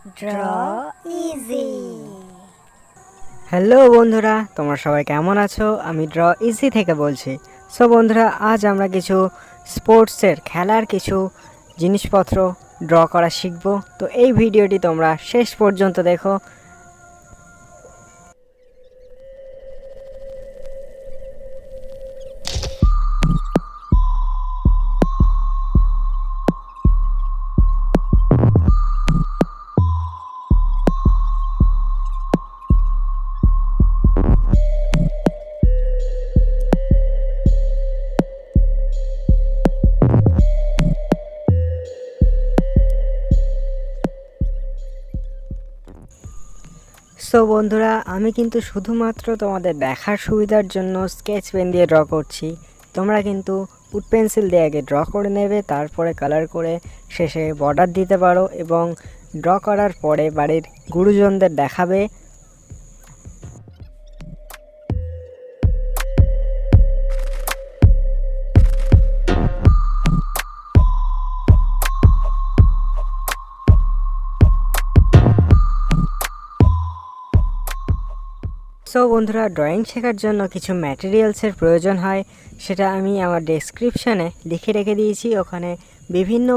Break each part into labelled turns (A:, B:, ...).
A: Draw easy.
B: Hello বন্ধুরা, তোমরা সবাই কেমন আছো? আমি ড্র ইজি থেকে বলছি। সো বন্ধুরা, আজ আমরা কিছু স্পোর্টসের খেলার কিছু জিনিসপত্র ড্র করা শিখব। তো এই ভিডিওটি তোমরা শেষ পর্যন্ত দেখো। সো বন্ধুরা, আমি কিন্তু শুধুমাত্র তোমাদের দেখার সুবিধার জন্য স্কেচ পেন দিয়ে ড্র করছি। তোমরা কিন্তু উড পেন্সিল দিয়ে আগে ড্র করে নেবে, তারপরে কালার করে শেষে বর্ডার দিতে পারো এবং ড্র করার পরে বাড়ির গুরুজনদের দেখাবে। সো বন্ধুরা, ড্রয়িং শেখার জন্য কিছু ম্যাটেরিয়ালসের প্রয়োজন হয়, সেটা আমি আমার ডেসক্রিপশানে লিখে রেখে দিয়েছি। ওখানে বিভিন্ন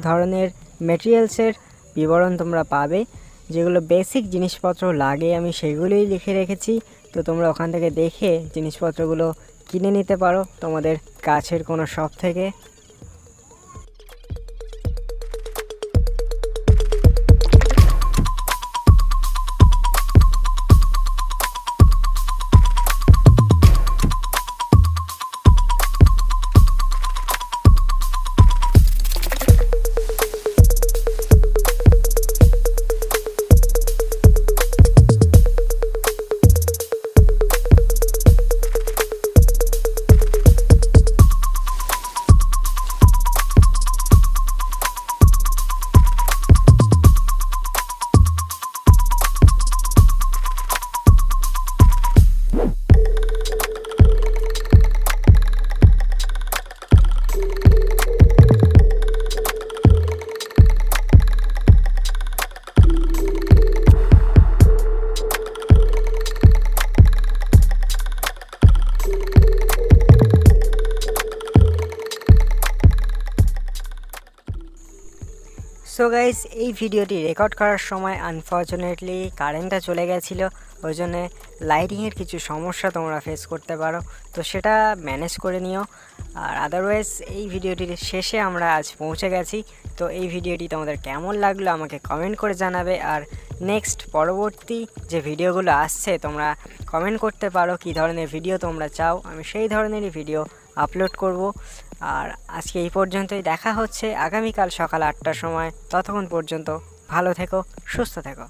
B: ধরনের ম্যাটেরিয়ালসের বিবরণ তোমরা পাবে, যেগুলো বেসিক জিনিসপত্র লাগে আমি সেগুলোই লিখে রেখেছি। তো তোমরা ওখান থেকে দেখে জিনিসপত্রগুলো কিনে নিতে পারো তোমাদের কাছের কোনো শপ থেকে। সো গাইস, এই ভিডিওটি রেকর্ড করার সময় আনফর্চুনেটলি কারেন্টটা চলে গেছিলো, ওই জন্যে লাইটিংয়ের কিছু সমস্যা তোমরা ফেস করতে পারো, তো সেটা ম্যানেজ করে নিও। আর আদারওয়াইজ এই ভিডিওটির শেষে আমরা আজ পৌঁছে গেছি। তো এই ভিডিওটি তোমাদের কেমন লাগলো আমাকে কমেন্ট করে জানাবে। আর নেক্সট পরবর্তী যে ভিডিওগুলো আসছে তোমরা কমেন্ট করতে পারো কী ধরনের ভিডিও তোমরা চাও, আমি সেই ধরনেরই ভিডিও আপলোড করব। আর আজকে এই পর্যন্তই, দেখা হচ্ছে আগামীকাল সকাল 8টার সময়। ততক্ষণ পর্যন্ত ভালো থেকো, সুস্থ থেকো।